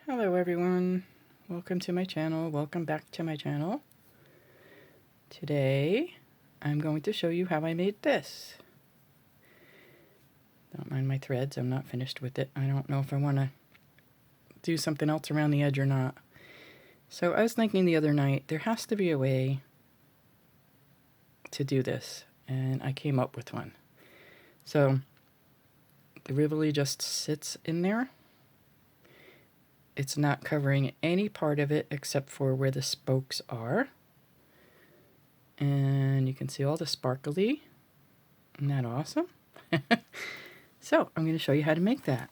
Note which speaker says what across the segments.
Speaker 1: Hello everyone, welcome to my channel, welcome back to my channel. Today I'm going to show you how I made this. Don't mind my threads, I'm not finished with it. I don't know if I want to do something else around the edge or not. So I was thinking the other night, there has to be a way to do this, and I came up with one. So the Rivoli just sits in there. It's not covering any part of it except for where the spokes are. And you can see all the sparkly. Isn't that awesome? So I'm going to show you how to make that.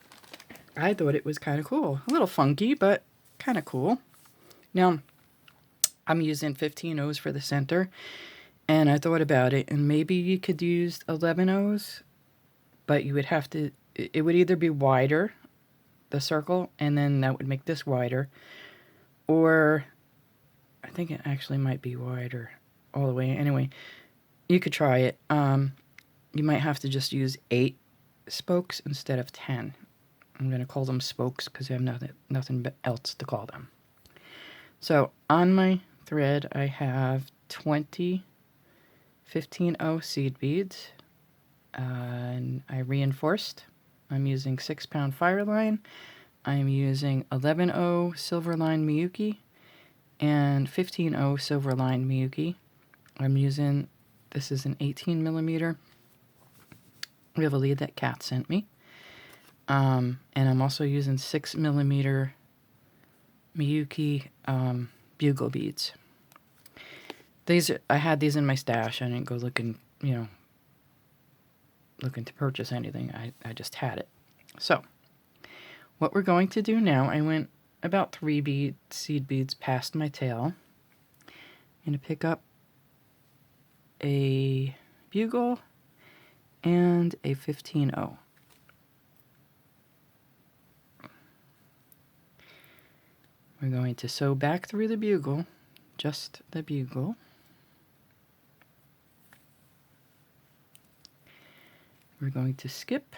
Speaker 1: I thought it was kind of cool. A little funky, but kind of cool. Now, I'm using 15 O's for the center. And I thought about it, and maybe you could use 11 O's, but you would have to, it would either be wider, the circle, and then that would make this wider, or I think it actually might be wider all the way. Anyway, you could try it. You might have to just use 8 spokes instead of 10. I'm going to call them spokes because I have nothing else to call them. So on my thread I have 20 15-0 seed beads, and I reinforced. I'm using 6-pound fire line. I'm using 11-0 silver line Miyuki and 15-0 silver line Miyuki. I'm using, this is an 18mm Rivoli that Kat sent me. And I'm also using 6mm Miyuki bugle beads. I had these in my stash. I didn't go looking, looking to purchase anything. I just had it. So what we're going to do now, I went about 3 seed beads past my tail. I'm going to pick up a bugle and a 15-0. We're going to sew back through the bugle, just the bugle. We're going to skip.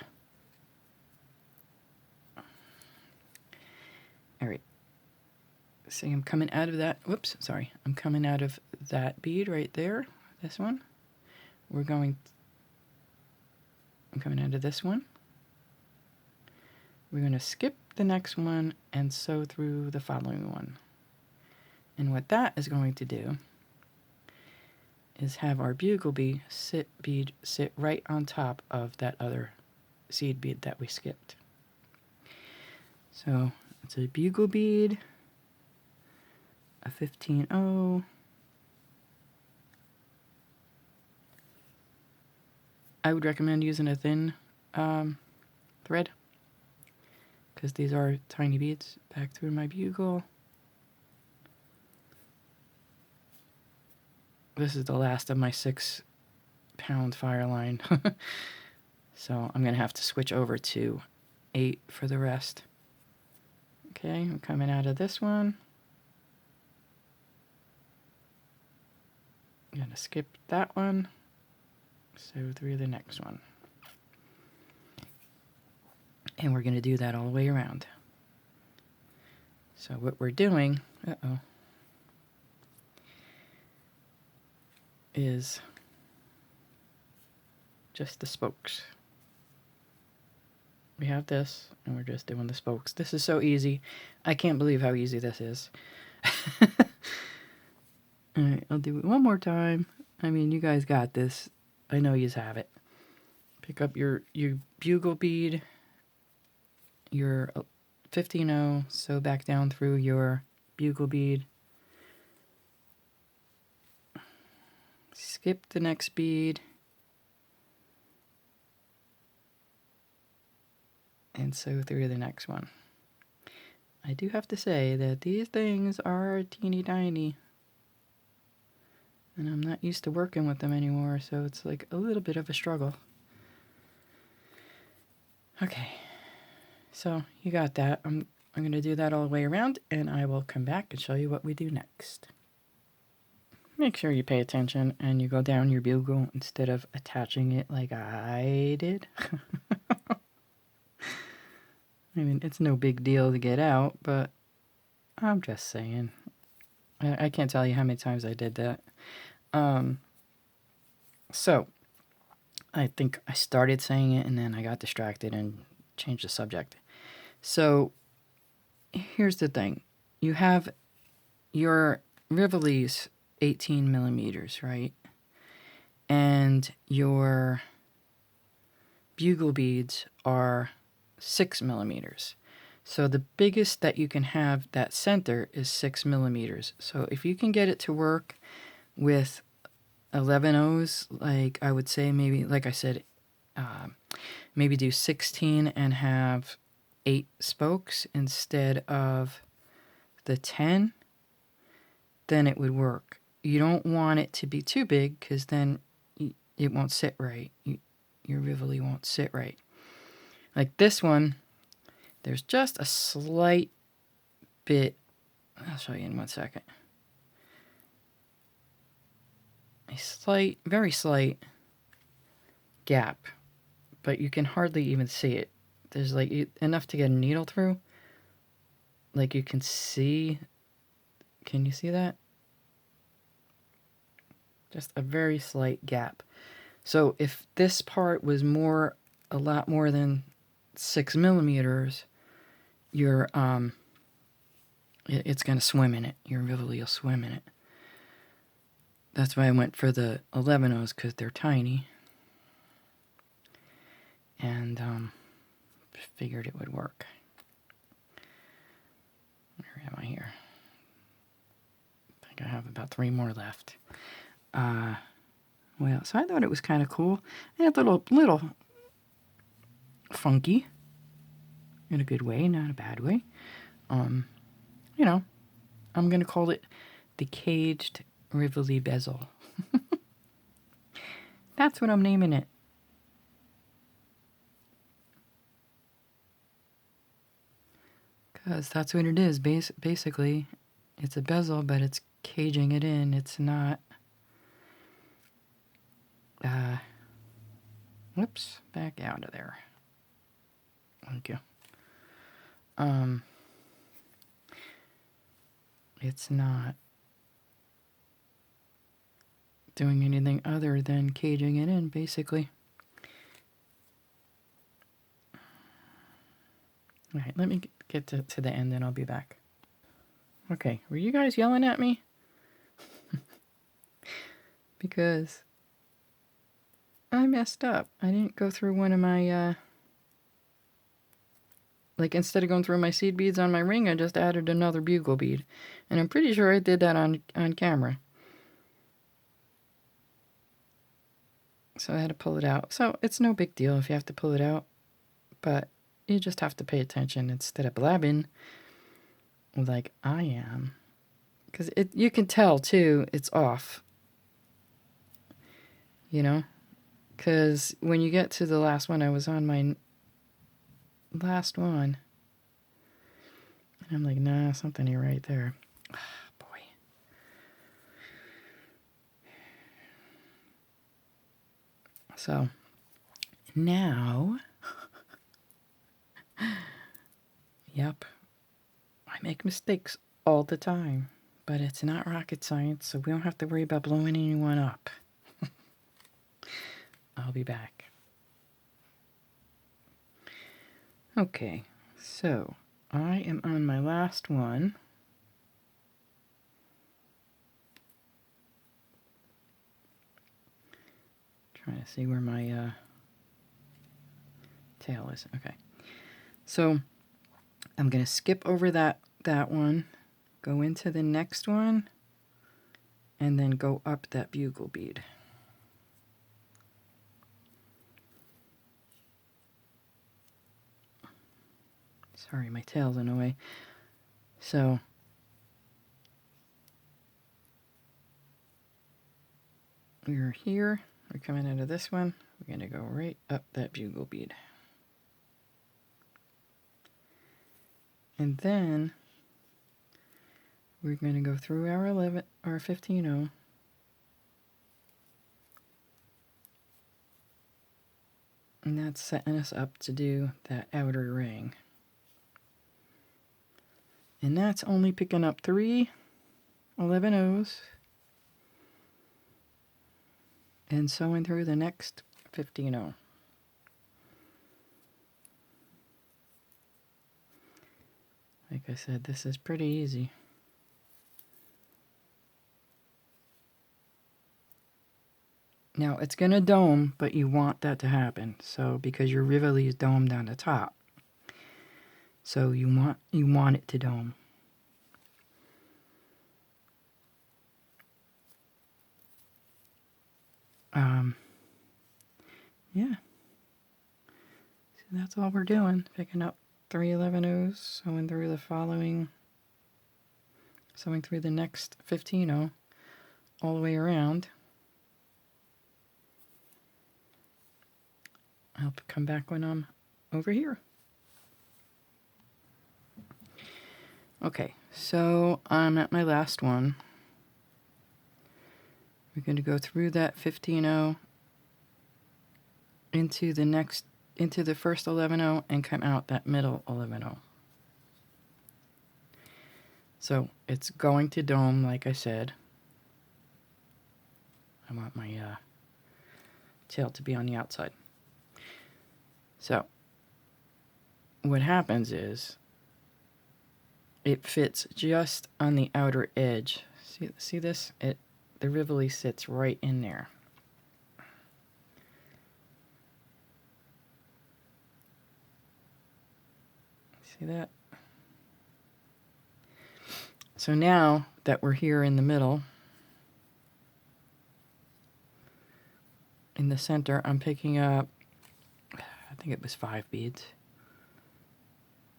Speaker 1: All right. See, I'm coming out of that. Whoops, sorry. I'm coming out of that bead right there. This one. I'm coming out of this one. We're going to skip the next one and sew through the following one. And what that is going to do is have our bugle bead sit right on top of that other seed bead that we skipped. So it's a bugle bead, a 15-0, I would recommend using a thin thread because these are tiny beads. Back through my bugle. This is the last of my 6-pound fire line. So I'm going to have to switch over to 8 for the rest. Okay, I'm coming out of this one. I'm going to skip that one. Sew through the next one. And we're going to do that all the way around. So what we're doing, is just the spokes. We have this, and we're just doing the spokes. This is so easy. I can't believe how easy this is. Alright, I'll do it one more time. I mean, you guys got this. I know you have it. Pick up your bugle bead, your 15-0, sew back down through your bugle bead. Skip the next bead. And sew through the next one. I do have to say that these things are teeny tiny. And I'm not used to working with them anymore, so it's like a little bit of a struggle. Okay. So you got that. I'm going to do that all the way around, and I will come back and show you what we do next. Make sure you pay attention and you go down your bugle instead of attaching it like I did. I mean, it's no big deal to get out, but I'm just saying. I can't tell you how many times I did that. So, I think I started saying it and then I got distracted and changed the subject. So, here's the thing. You have your Rivoli's 18 millimeters, right? And your bugle beads are 6 millimeters. So the biggest that you can have that center is 6 millimeters. So if you can get it to work with 11 O's, like I would say maybe, like I said, maybe do 16 and have 8 spokes instead of the 10, then it would work. You don't want it to be too big because then it won't sit right. Your Rivoli won't sit right. Like this one, there's just a slight bit, I'll show you in 1 second. A slight, very slight gap, but you can hardly even see it. There's like enough to get a needle through. Like you can see, can you see that? Just a very slight gap. So if this part was a lot more than 6 millimeters, your it's gonna swim in it. Your Rivoli will swim in it. That's why I went for the 11 O's because they're tiny, and figured it would work. Where am I here? I think I have about 3 more left. Well, so I thought it was kind of cool. And a little funky in a good way, not a bad way. You know, I'm gonna call it the Caged Rivoli Bezel. That's what I'm naming it. Because that's what it is. Basically, it's a bezel, but it's caging it in. It's not... whoops, back out of there. Thank you. It's not doing anything other than caging it in, basically. Alright, let me get to the end and I'll be back. Okay, were you guys yelling at me? Because I messed up. I didn't go through one of my, like instead of going through my seed beads on my ring, I just added another bugle bead. And I'm pretty sure I did that on camera. So I had to pull it out. So it's no big deal if you have to pull it out. But you just have to pay attention instead of blabbing like I am. Because you can tell, too, it's off. You know? Because when you get to the last one, I was on my last one. And I'm like, nah, something ain't right there. Ah, boy. So, now... Yep. I make mistakes all the time. But it's not rocket science, so we don't have to worry about blowing anyone up. I'll be back. Okay, so I am on my last one. Trying to see where my tail is. Okay, so I'm gonna skip over that one, go into the next one, and then go up that bugle bead. Sorry, my tail's in the way. So we're here, we're coming out of this one, we're gonna go right up that bugle bead. And then we're gonna go through our 15-0. And that's setting us up to do that outer ring. And that's only picking up 3 11/0s and sewing through the next 15/0. Like I said, this is pretty easy. Now it's going to dome, but you want that to happen. So because your Rivoli is domed on the top. So you want it to dome. Yeah. So that's all we're doing. Picking up 3 11/0s, sewing through the next 15/0 all the way around. I'll come back when I'm over here. Okay, so I'm at my last one. We're going to go through that 15/0 into the first 11/0 and come out that middle 11/0. So it's going to dome, like I said. I want my tail to be on the outside. So what happens is it fits just on the outer edge. See this? The Rivoli sits right in there. See that? So now that we're here in the middle, in the center, I'm picking up, I think it was 5 beads.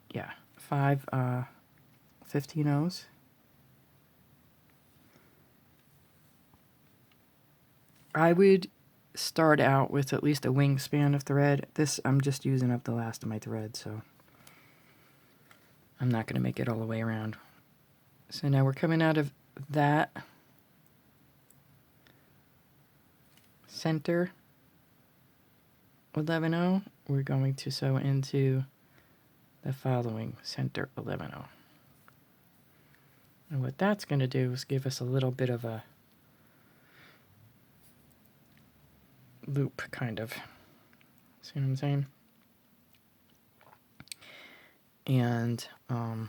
Speaker 1: Yeah, 5 15/0s. I would start out with at least a wingspan of thread. This, I'm just using up the last of my thread, so I'm not going to make it all the way around. So now we're coming out of that center 11/0. We're going to sew into the following center 11/0. And what that's going to do is give us a little bit of a loop, kind of. See what I'm saying? And we're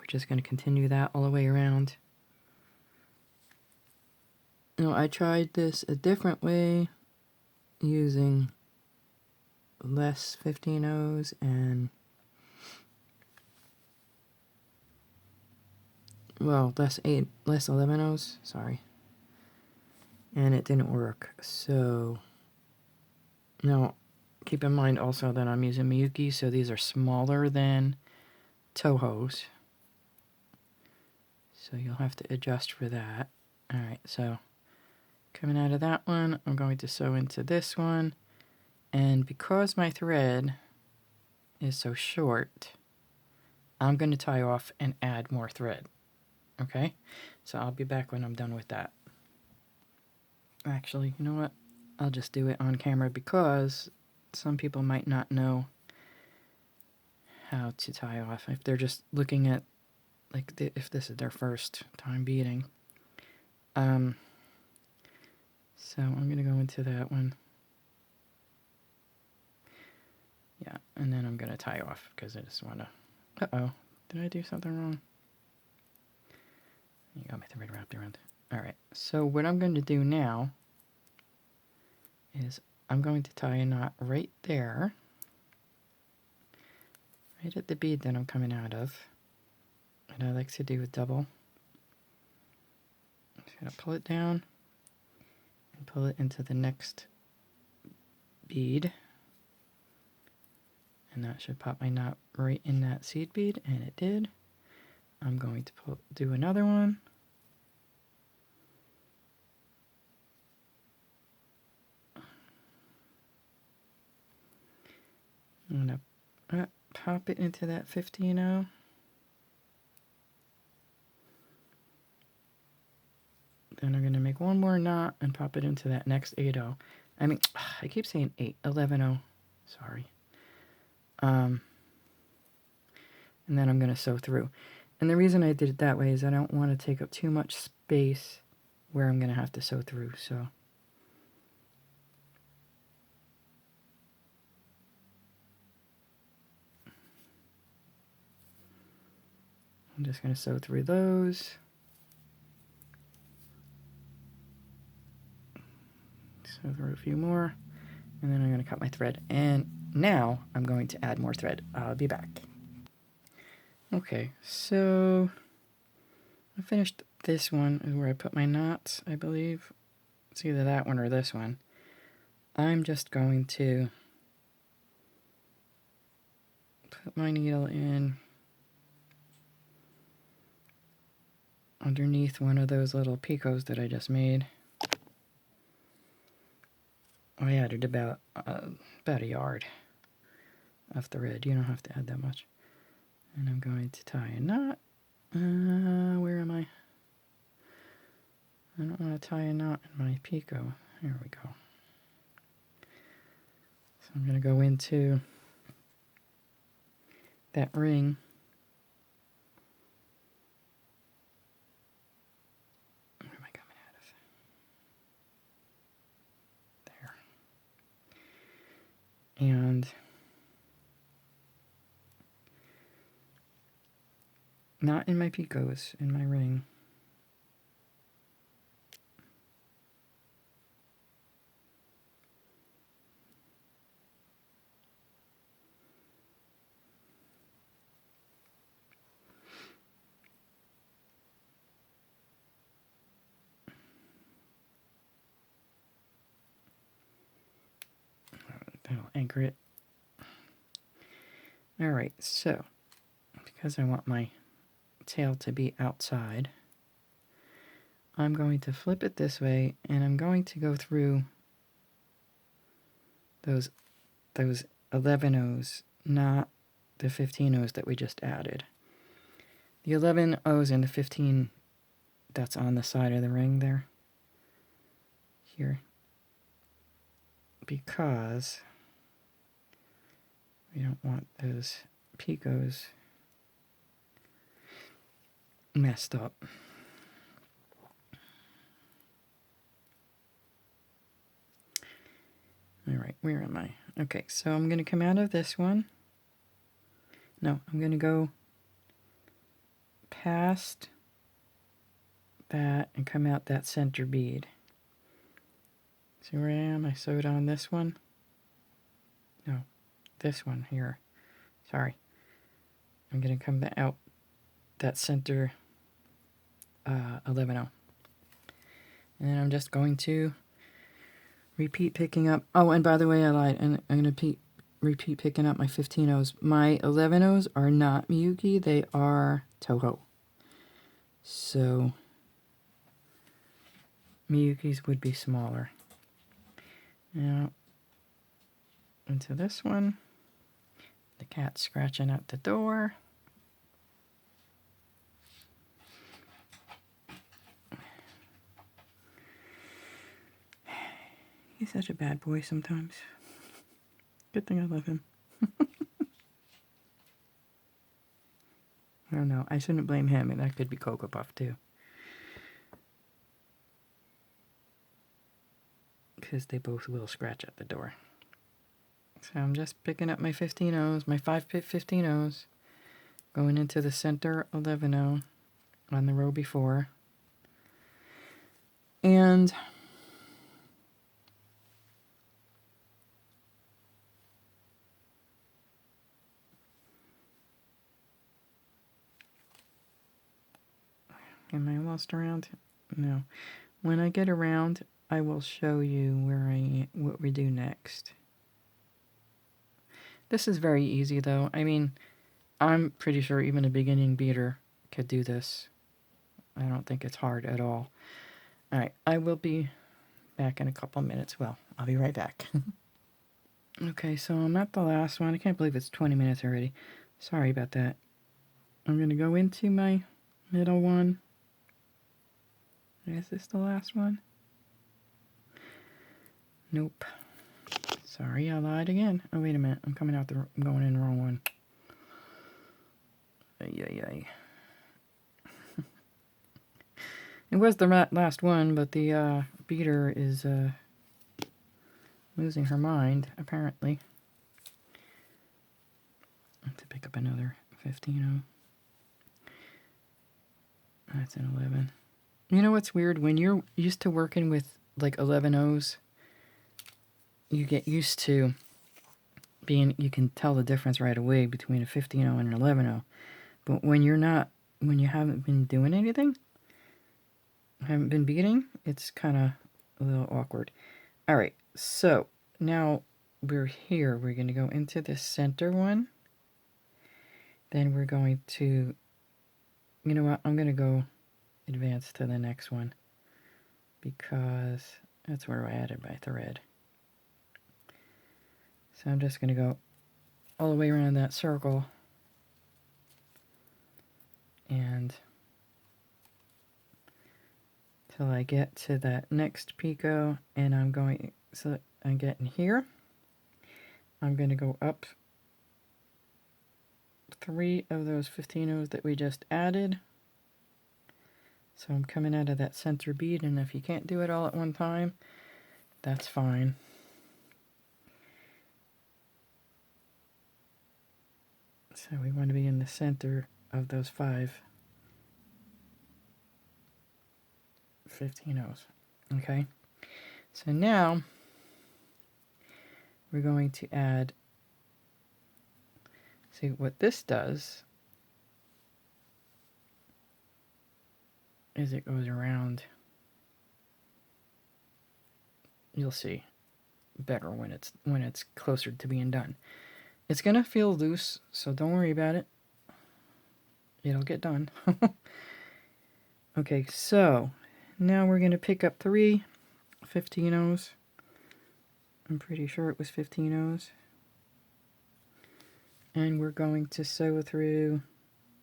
Speaker 1: just going to continue that all the way around. Now, I tried this a different way, using less 15/0s and, well, less 11/0s, sorry. And it didn't work. So now keep in mind also that I'm using Miyuki, so these are smaller than Tohos. So you'll have to adjust for that. Alright, so coming out of that one, I'm going to sew into this one. And because my thread is so short, I'm going to tie off and add more thread. Okay? So I'll be back when I'm done with that. Actually, you know what? I'll just do it on camera because some people might not know how to tie off if they're just looking at, like, if this is their first time beading. So I'm going to go into that one. Yeah, and then I'm going to tie off because I just want to... Uh-oh, did I do something wrong? You got my thread wrapped around. Alright, so what I'm going to do now is I'm going to tie a knot right there, right at the bead that I'm coming out of. And I like to do a double. I'm just going to pull it down and pull it into the next bead. And that should pop my knot right in that seed bead, and it did. I'm going to do another one. I'm going to pop it into that 15/0. Then I'm going to make one more knot and pop it into that next 8/0. I mean, I keep saying 11/0. Sorry. And then I'm going to sew through. And the reason I did it that way is I don't want to take up too much space where I'm going to have to sew through, so. I'm just going to sew through those. Sew through a few more. And then I'm going to cut my thread. And now I'm going to add more thread. I'll be back. Okay, so I finished this one where I put my knots, I believe. It's either that one or this one. I'm just going to put my needle in underneath one of those little picots that I just made. I added about a yard of thread. You don't have to add that much. And I'm going to tie a knot. Where am I? I don't want to tie a knot in my picot. Here we go. So I'm going to go into that ring. Where am I coming out of? There. And not in my picots, in my ring. That'll anchor it. Alright, so because I want my tail to be outside, I'm going to flip it this way, and I'm going to go through those 11 O's, not the 15 O's that we just added. The 11 O's and the 15 that's on the side of the ring there, here, because we don't want those picots messed up. Alright, where am I? Okay, so I'm going to come out of this one. No, I'm going to go past that and come out that center bead. See where I am? I sewed on this one. No, this one here. Sorry. I'm going to come out that center 11 O. And then I'm just going to repeat picking up. Oh, and by the way, I lied. And I'm going to repeat picking up my 15 O's. My 11 O's are not Miyuki. They are Toho. So Miyuki's would be smaller. Now, into this one. The cat's scratching at the door. He's such a bad boy sometimes. Good thing I love him. I don't know. I shouldn't blame him, and that could be Cocoa Puff too. Because they both will scratch at the door. So I'm just picking up my 15 O's, my 15 O's, going into the center 11 O on the row before. And am I almost around? No. When I get around, I will show you what we do next. This is very easy, though. I mean, I'm pretty sure even a beginning beater could do this. I don't think it's hard at all. Alright, I will be back in a couple minutes. Well, I'll be right back. Okay, so I'm at the last one. I can't believe it's 20 minutes already. Sorry about that. I'm going to go into my middle one. Is this the last one? Nope. Sorry, I lied again. Oh, wait a minute. I'm going in the wrong one. Ay, ay, ay. It was the last one, but the beater is losing her mind, apparently. I have to pick up another 15-0. That's an 11. You know what's weird? When you're used to working with like 11-0s, you get used to you can tell the difference right away between a 15-0 and an 11-0. But when you haven't been doing anything, haven't been beating, it's kind of a little awkward. All right, so now we're here. We're going to go into this center one. Then we're going to, you know what, I'm going to go advance to the next one because that's where I added my thread. So I'm just going to go all the way around that circle and till I get to that next picot, and I'm getting here. I'm going to go up 3 of those 15-0s that we just added. So I'm coming out of that center bead, and if you can't do it all at one time, that's fine. So we want to be in the center of those 5 15-0s. Okay, so now we're going to add, see what this does is it goes around. You'll see better when it's closer to being done. It's gonna feel loose, so don't worry about it. It'll get done. Okay, so now we're gonna pick up 3 15-0s. I'm pretty sure it was 15-0s. And we're going to sew through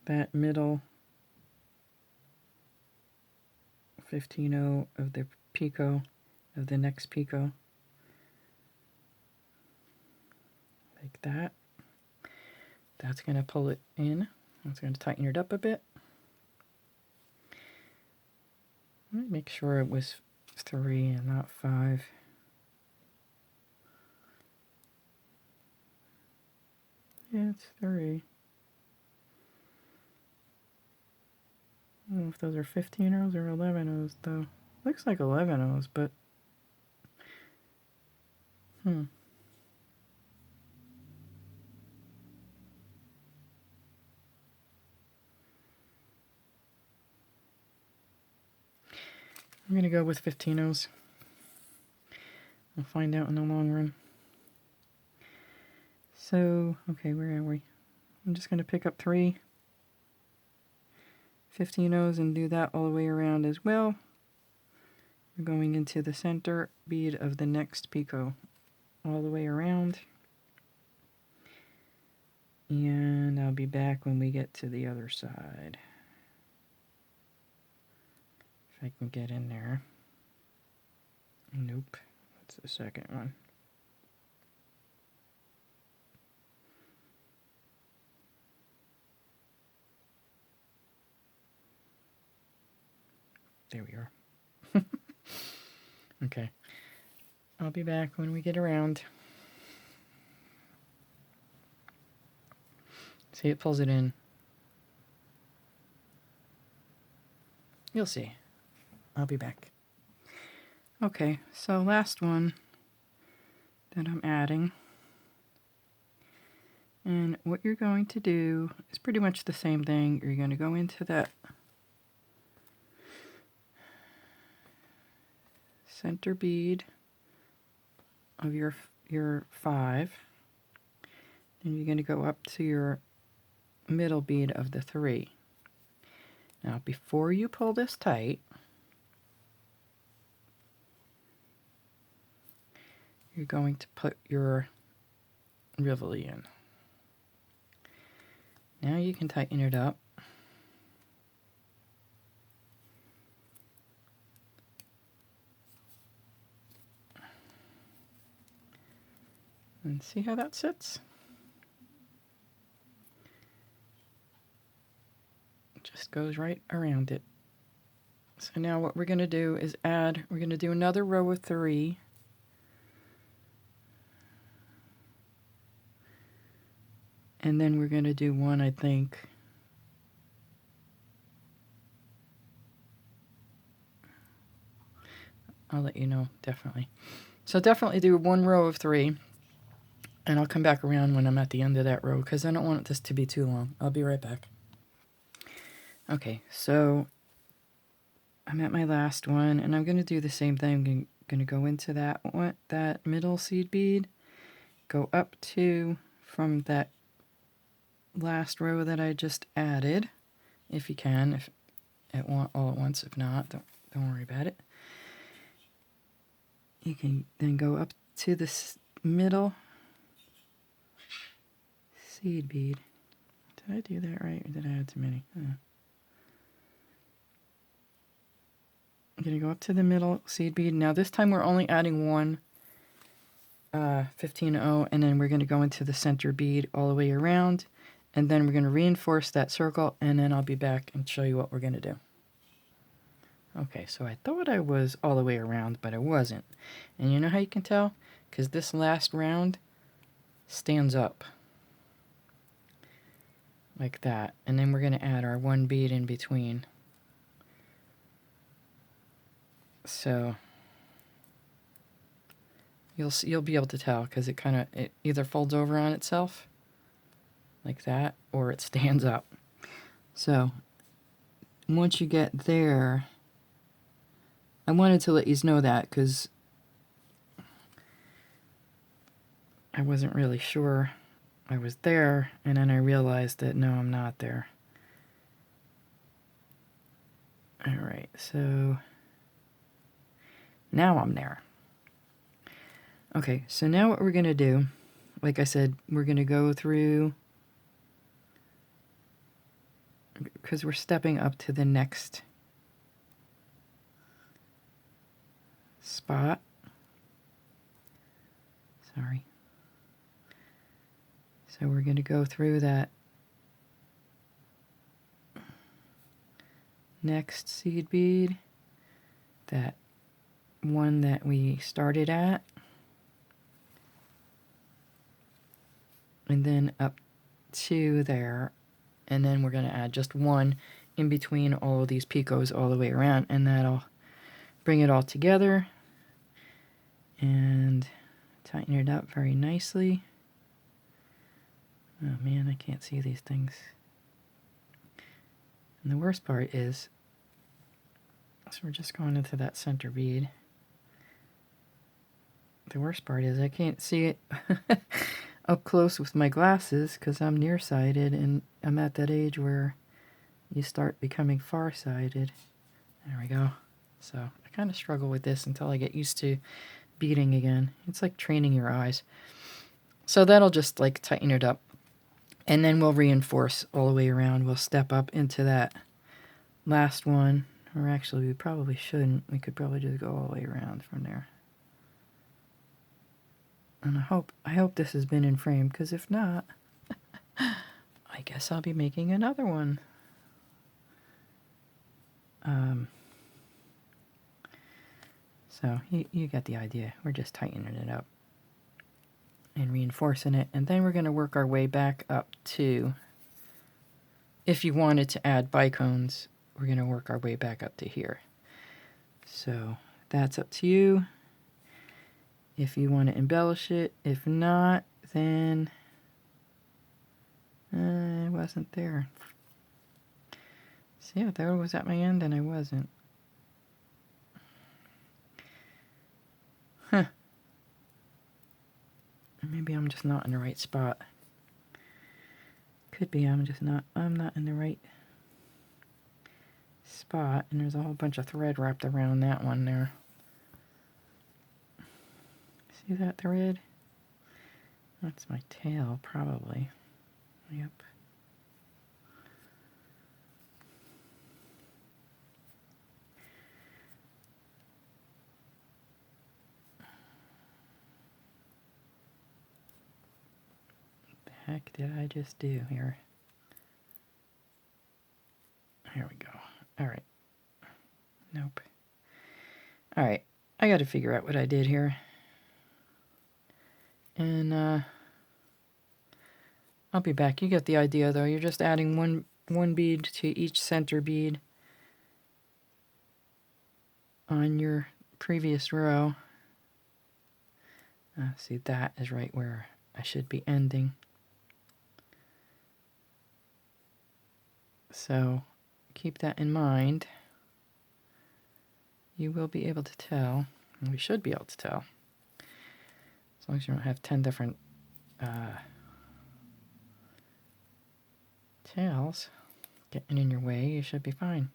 Speaker 1: that middle 15-0 of the picot, of the next picot. Like that. That's going to pull it in. That's going to tighten it up a bit. Let me make sure it was 3 and not 5. Yeah, it's 3. I don't know if those are 15-0s or 11-0s, though. Looks like 11-0s, but... I'm going to go with 15-0s. We'll find out in the long run. So, okay, where are we? I'm just going to pick up 3 15-0s and do that all the way around as well. We're going into the center bead of the next picot all the way around. And I'll be back when we get to the other side. If I can get in there. Nope, that's the second one. There we are. Okay. I'll be back when we get around. See, it pulls it in. You'll see. I'll be back. Okay, so last one that I'm adding. And what you're going to do is pretty much the same thing. You're going to go into that center bead of your 5. And you're going to go up to your middle bead of the 3. Now, before you pull this tight, you're going to put your Rivoli in. Now you can tighten it up. And see how that sits? It just goes right around it. So now what we're going to do is we're going to do another row of 3. And then we're going to do one, I think. I'll let you know, definitely. So definitely do 1 row of 3. And I'll come back around when I'm at the end of that row because I don't want this to be too long. I'll be right back. Okay, so I'm at my last one, and I'm going to do the same thing. I'm going to go into that middle seed bead, go up to from that last row that I just added, if you can, if all at once. If not, don't worry about it. You can then go up to this middle seed bead. Did I do that right, or did I add too many? I'm going to go up to the middle seed bead. Now this time we're only adding one 15-0, and then we're going to go into the center bead all the way around, and then we're going to reinforce that circle, and then I'll be back and show you what we're going to do. Okay, so I thought I was all the way around, but I wasn't. And you know how you can tell? Because this last round stands up. Like that. And then we're going to add our 1 bead in between. So you'll be able to tell because it either folds over on itself like that, or it stands up. So once you get there, I wanted to let you know that because I wasn't really sure I was there, and then I realized that no, I'm not there. Alright, so now I'm there. Okay, so now what we're going to do, like I said, we're going to go through, because we're stepping up to the next spot. Sorry. So we're going to go through that next seed bead, that one that we started at, and then up to there, and then we're going to add just one in between all of these picots all the way around, and that'll bring it all together and tighten it up very nicely. Oh man, I can't see these things. And the worst part is, so we're just going into that center bead. The worst part is I can't see it up close with my glasses because I'm nearsighted, and I'm at that age where you start becoming farsighted. There we go. So I kind of struggle with this until I get used to beading again. It's like training your eyes. So that'll just like tighten it up. And then we'll reinforce all the way around. We'll step up into that last one. Or actually, we probably shouldn't. We could probably just go all the way around from there. And I hope this has been in frame, because if not, I guess I'll be making another one. So you get the idea. We're just tightening it up and reinforcing it, and then we're going to work our way back up to, if you wanted to add bicones, we're going to work our way back up to here. So that's up to you if you want to embellish it. If not, then it wasn't there. See, I thought it was at my end and I wasn't. Huh. Maybe I'm just not in the right spot. Could be I'm not in the right spot, and there's a whole bunch of thread wrapped around that one there. See that thread? That's my tail, probably. Yep. What the heck did I just do here? Here we go. All right. Nope. All right, I got to figure out what I did here. And I'll be back. You get the idea, though. You're just adding one bead to each center bead on your previous row. See, that is right where I should be ending. So keep that in mind. You will be able to tell, and we should be able to tell, as long as you don't have 10 different tails getting in your way, you should be fine.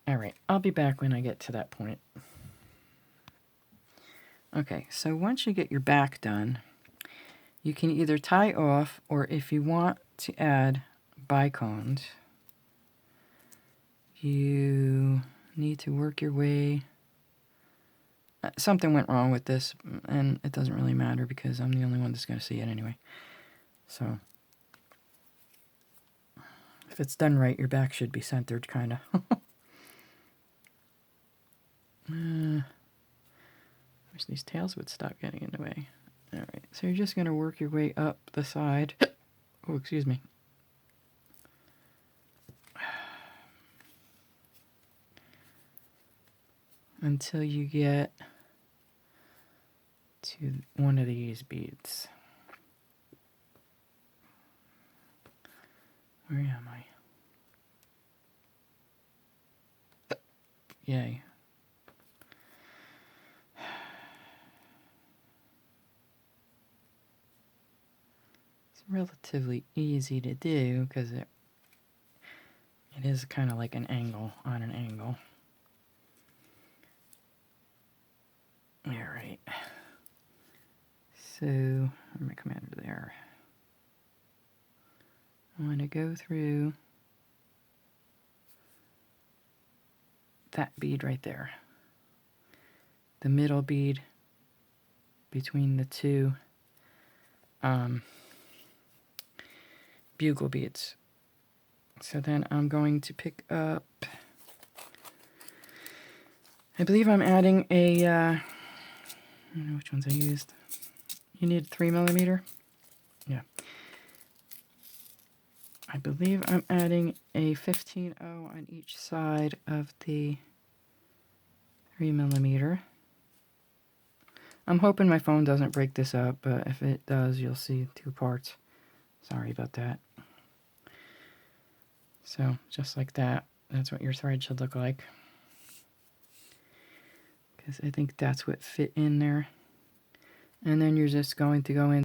Speaker 1: All right, I'll be back when I get to that point. Okay, so once you get your back done, you can either tie off, or if you want to add bicones, you need to work your way. Something went wrong with this, and it doesn't really matter because I'm the only one that's going to see it anyway. So if it's done right, your back should be centered, kind of. Wish these tails would stop getting in the way. All right, so you're just going to work your way up the side. Oh, excuse me. Until you get to one of these beads. Where am I? Yay. It's relatively easy to do because it is kind of like an angle on an angle. All right. So I'm going to come out of there. I want to go through that bead right there. The middle bead between the two bugle beads. So then I'm going to pick up, I believe I'm adding a, I don't know which ones I used. You need 3mm? Yeah. I believe I'm adding a 15-0 on each side of the 3mm. I'm hoping my phone doesn't break this up, but if it does, you'll see 2 parts. Sorry about that. So, just like that, that's what your thread should look like. Because I think that's what fit in there. And then you're just going to go in